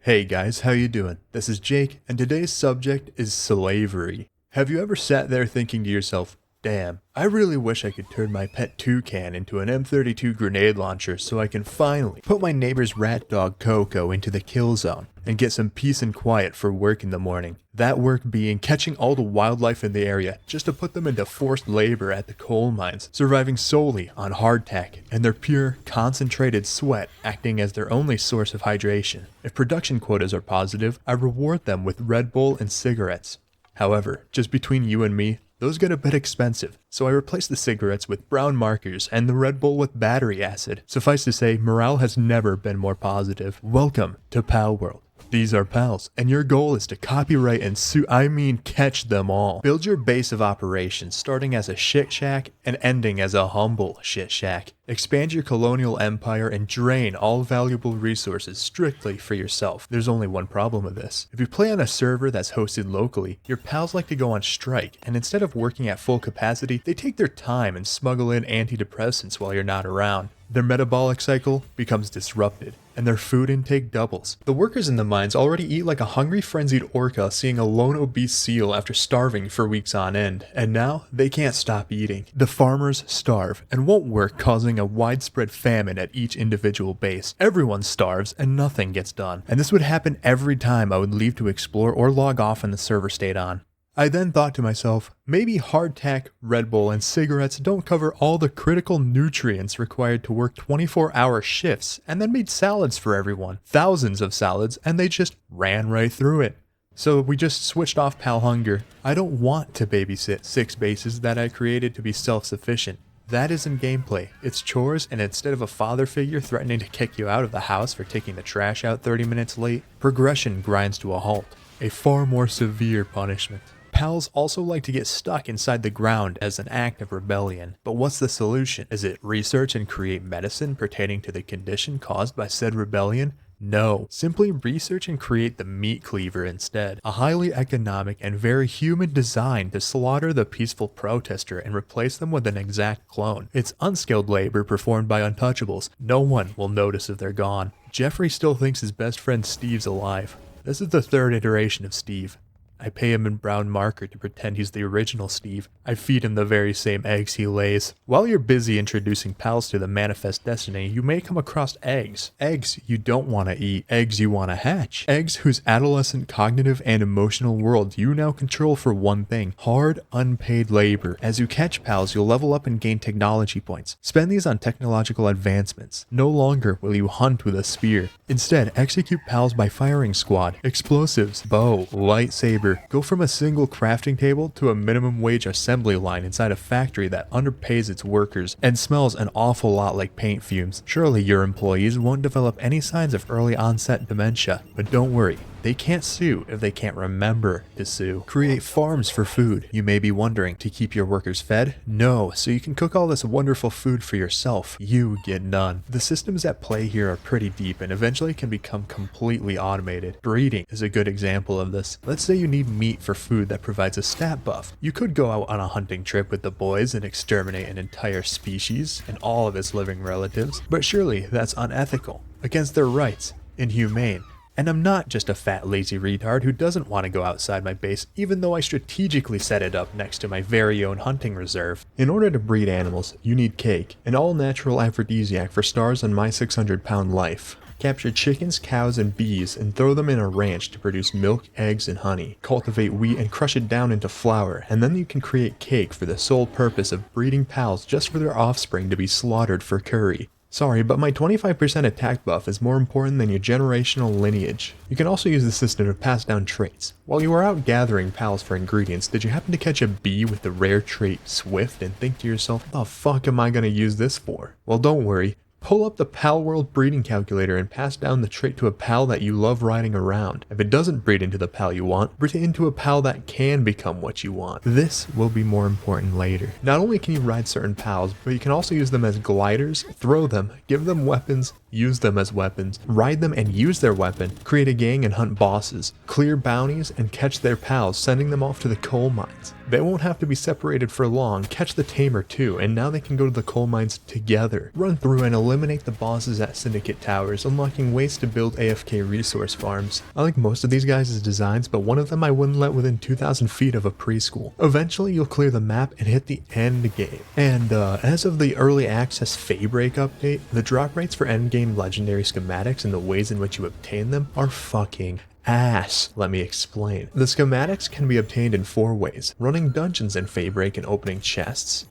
Hey guys, how you doing? This is Jake, and today's subject is slavery. Have you ever sat there thinking to yourself, damn, I really wish I could turn my pet toucan into an M32 grenade launcher so I can finally put my neighbor's rat dog Coco into the kill zone and get some peace and quiet for work in the morning. That work being catching all the wildlife in the area just to put them into forced labor at the coal mines, surviving solely on hardtack and their pure, concentrated sweat acting as their only source of hydration. If production quotas are positive, I reward them with Red Bull and cigarettes. However, just between you and me, those get a bit expensive, so I replaced the cigarettes with brown markers and the Red Bull with battery acid. Suffice to say, morale has never been more positive. Welcome to Palworld. These are pals, and your goal is to copyright and catch them all. Build your base of operations, starting as a shit shack and ending as a humble shit shack. Expand your colonial empire and drain all valuable resources strictly for yourself. There's only one problem with this. If you play on a server that's hosted locally, your pals like to go on strike, and instead of working at full capacity, they take their time and smuggle in antidepressants while you're not around. Their metabolic cycle becomes disrupted, and their food intake doubles. The workers in the mines already eat like a hungry, frenzied orca seeing a lone obese seal after starving for weeks on end, and now they can't stop eating. The farmers starve and won't work, causing a widespread famine at each individual base. Everyone starves and nothing gets done, and this would happen every time I would leave to explore or log off when the server stayed on. I then thought to myself, maybe hardtack, Red Bull, and cigarettes don't cover all the critical nutrients required to work 24-hour shifts, and then made salads for everyone. Thousands of salads, and they just ran right through it. So we just switched off pal hunger. I don't want to babysit 6 bases that I created to be self-sufficient. That isn't gameplay, it's chores, and instead of a father figure threatening to kick you out of the house for taking the trash out 30 minutes late, progression grinds to a halt. A far more severe punishment. Pals also like to get stuck inside the ground as an act of rebellion. But what's the solution? Is it research and create medicine pertaining to the condition caused by said rebellion? No, simply research and create the meat cleaver instead. A highly economic and very human design to slaughter the peaceful protester and replace them with an exact clone. It's unskilled labor performed by untouchables. No one will notice if they're gone. Jeffrey still thinks his best friend Steve's alive. This is the 3rd iteration of Steve. I pay him in brown marker to pretend he's the original Steve. I feed him the very same eggs he lays. While you're busy introducing pals to the manifest destiny, you may come across eggs. Eggs you don't want to eat. Eggs you want to hatch. Eggs whose adolescent cognitive and emotional world you now control for one thing: hard, unpaid labor. As you catch pals, you'll level up and gain technology points. Spend these on technological advancements. No longer will you hunt with a spear. Instead, execute pals by firing squad. Explosives, bow, lightsaber. Go from a single crafting table to a minimum wage assembly line inside a factory that underpays its workers and smells an awful lot like paint fumes. Surely your employees won't develop any signs of early onset dementia, but don't worry. They can't sue if they can't remember to sue. Create farms for food. You may be wondering, to keep your workers fed? No, so you can cook all this wonderful food for yourself. You get none. The systems at play here are pretty deep and eventually can become completely automated. Breeding is a good example of this. Let's say you need meat for food that provides a stat buff. You could go out on a hunting trip with the boys and exterminate an entire species and all of its living relatives, but surely that's unethical, against their rights, inhumane. And I'm not just a fat lazy retard who doesn't want to go outside my base even though I strategically set it up next to my very own hunting reserve. In order to breed animals, you need cake, an all-natural aphrodisiac for stars on my 600-pound life. Capture chickens, cows, and bees and throw them in a ranch to produce milk, eggs, and honey. Cultivate wheat and crush it down into flour, and then you can create cake for the sole purpose of breeding pals just for their offspring to be slaughtered for curry. Sorry, but my 25% attack buff is more important than your generational lineage. You can also use the system to pass down traits. While you were out gathering pals for ingredients, did you happen to catch a bee with the rare trait Swift and think to yourself, what the fuck am I gonna use this for? Well, don't worry. Pull up the Palworld breeding calculator and pass down the trait to a pal that you love riding around. If it doesn't breed into the pal you want, breed it into a pal that can become what you want. This will be more important later. Not only can you ride certain pals, but you can also use them as gliders, throw them, give them weapons, use them as weapons, ride them and use their weapon, create a gang and hunt bosses, clear bounties and catch their pals, sending them off to the coal mines. They won't have to be separated for long, catch the tamer too, and now they can go to the coal mines together. Run through and eliminate the bosses at Syndicate Towers, unlocking ways to build AFK resource farms. I like most of these guys' designs, but one of them I wouldn't let within 2,000 feet of a preschool. Eventually you'll clear the map and hit the end game. And as of the early access Faybreak update, the drop rates for endgame legendary schematics and the ways in which you obtain them are fucking ass. Let me explain. The schematics can be obtained in 4 ways: running dungeons in Faybreak and opening chests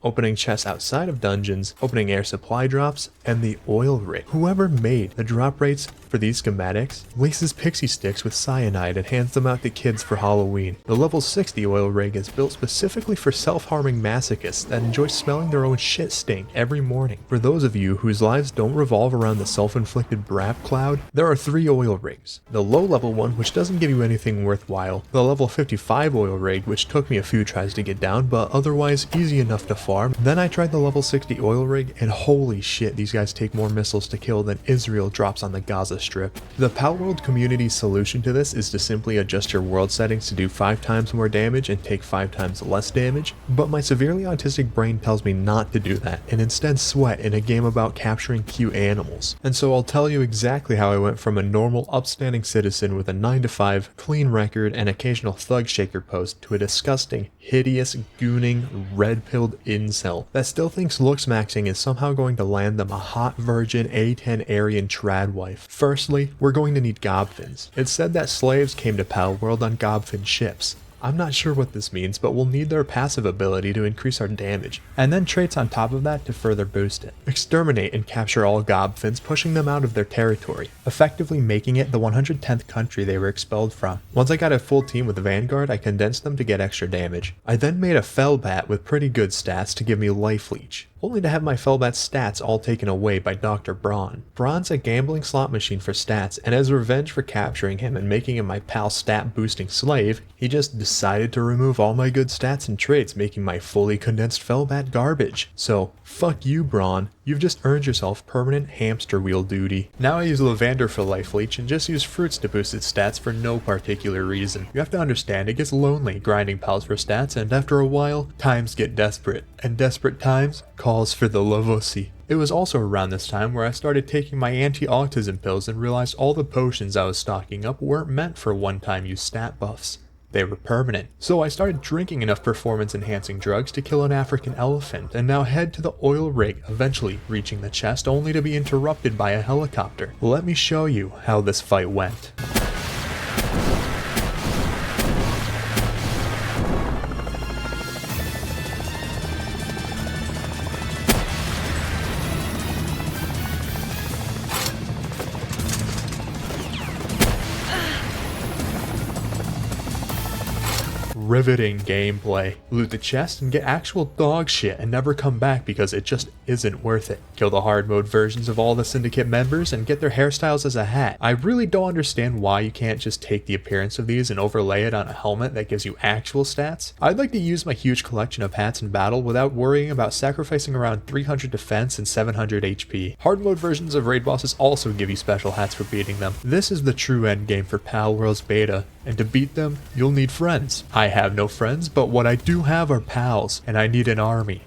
outside of dungeons, opening air supply drops, and the oil rig. Whoever made the drop rates for these schematics laces pixie sticks with cyanide and hands them out to kids for Halloween. The level 60 oil rig is built specifically for self-harming masochists that enjoy smelling their own shit stink every morning. For those of you whose lives don't revolve around the self-inflicted brap cloud, there are 3 oil rigs. The low level one, which doesn't give you anything worthwhile, the level 55 oil rig, which took me a few tries to get down, but otherwise easy enough to farm. Then I tried the level 60 oil rig, and holy shit, these guys take more missiles to kill than Israel drops on the Gaza Strip. The Palworld community's solution to this is to simply adjust your world settings to do 5 times more damage and take 5 times less damage, but my severely autistic brain tells me not to do that, and instead sweat in a game about capturing cute animals. And so I'll tell you exactly how I went from a normal, upstanding citizen with a 9-to-5, clean record, and occasional thug shaker post to a disgusting, hideous, gooning, red-pilled incel that still thinks looks maxing is somehow going to land them a hot virgin A10 Aryan trad wife. Firstly, we're going to need gobfins. It's said that slaves came to Palworld on gobfin ships. I'm not sure what this means, but we'll need their passive ability to increase our damage, and then traits on top of that to further boost it. Exterminate and capture all gobfins, pushing them out of their territory, effectively making it the 110th country they were expelled from. Once I got a full team with the Vanguard, I condensed them to get extra damage. I then made a Fellbat with pretty good stats to give me life leech, only to have my Fellbat's stats all taken away by Dr. Braun. Braun's a gambling slot machine for stats, and as revenge for capturing him and making him my pal stat boosting slave, he just decided to remove all my good stats and traits, making my fully condensed Fellbat garbage. So, fuck you, Braun. You've just earned yourself permanent hamster wheel duty. Now I use Lavander for life leech and just use fruits to boost its stats for no particular reason. You have to understand, it gets lonely grinding pals for stats, and after a while, times get desperate. And desperate times calls for the Lavosi. It was also around this time where I started taking my anti-autism pills and realized all the potions I was stocking up weren't meant for one-time use stat buffs. They were permanent. So I started drinking enough performance-enhancing drugs to kill an African elephant, and now head to the oil rig, eventually reaching the chest only to be interrupted by a helicopter. Let me show you how this fight went. Riveting gameplay. Loot the chest and get actual dog shit and never come back because it just isn't worth it. Kill the hard mode versions of all the Syndicate members and get their hairstyles as a hat. I really don't understand why you can't just take the appearance of these and overlay it on a helmet that gives you actual stats. I'd like to use my huge collection of hats in battle without worrying about sacrificing around 300 defense and 700 HP. Hard mode versions of raid bosses also give you special hats for beating them. This is the true endgame for Palworld's beta, and to beat them, you'll need friends. I have no friends, but what I do have are pals, and I need an army.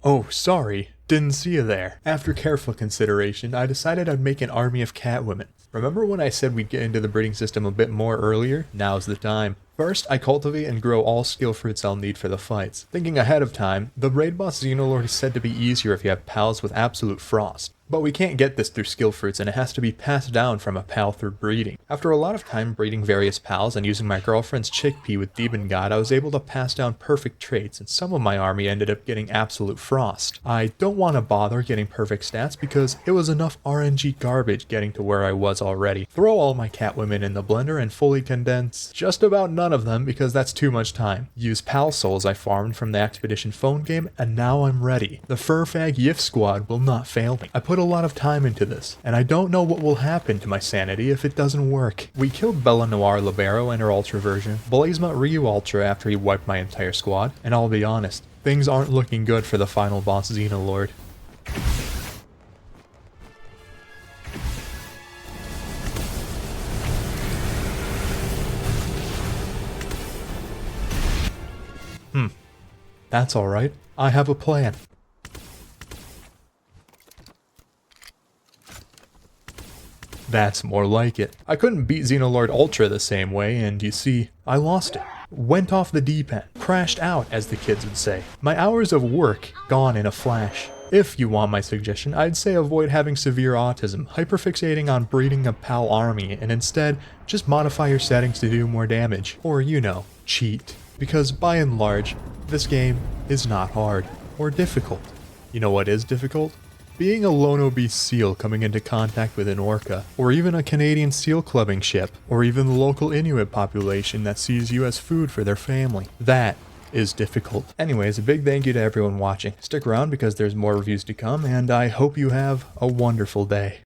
Oh, sorry. Didn't see you there. After careful consideration, I decided I'd make an army of catwomen. Remember when I said we'd get into the breeding system a bit more earlier? Now's the time. First, I cultivate and grow all skill fruits I'll need for the fights. Thinking ahead of time, the raid boss Xenolore is said to be easier if you have pals with absolute frost. But we can't get this through skill fruits, and it has to be passed down from a pal through breeding. After a lot of time breeding various pals and using my girlfriend's chickpea with Demon God, I was able to pass down perfect traits, and some of my army ended up getting absolute frost. I don't want to bother getting perfect stats because it was enough RNG garbage getting to where I was already. Throw all my catwomen in the blender and fully condense just about none of them because that's too much time. Use pal souls I farmed from the Expedition phone game, and now I'm ready. The Furfag Yif squad will not fail me. I put a lot of time into this, and I don't know what will happen to my sanity if it doesn't work. We killed Bella Noir Libero and her Ultra version, Blazemut Ryu Ultra after he wiped my entire squad, and I'll be honest, things aren't looking good for the final boss Xenolore. That's alright. I have a plan. That's more like it. I couldn't beat Xenolord Ultra the same way, and you see, I lost it. Went off the deep end. Crashed out, as the kids would say. My hours of work gone in a flash. If you want my suggestion, I'd say avoid having severe autism, hyperfixating on breeding a PAL army, and instead, just modify your settings to do more damage. Or, you know, cheat. Because by and large, this game is not hard or difficult. You know what is difficult? Being a lone obese seal coming into contact with an orca, or even a Canadian seal clubbing ship, or even the local Inuit population that sees you as food for their family. That is difficult. Anyways, a big thank you to everyone watching. Stick around because there's more reviews to come, and I hope you have a wonderful day.